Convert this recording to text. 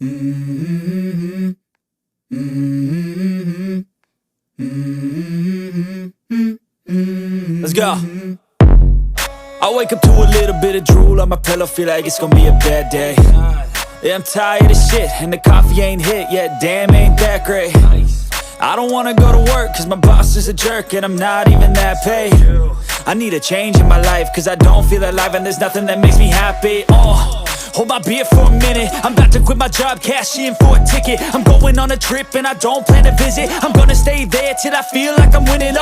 Mm-hmm. Mm-hmm. Mm-hmm. Let's go. I wake up to a little bit of drool on my pillow, feel like it's gonna be a bad day. Yeah, I'm tired of shit, and the coffee ain't hit yet, damn, ain't that great. I don't wanna go to work, cause my boss is a jerk, and I'm not even that paid. I need a change in my life, cause I don't feel alive, and there's nothing that makes me happy. Hold my beer for a minute, I'm about to quit my job, cash in for a ticket. I'm going on a trip, and I don't plan to visit. I'm gonna stay there till I feel like I'm winning,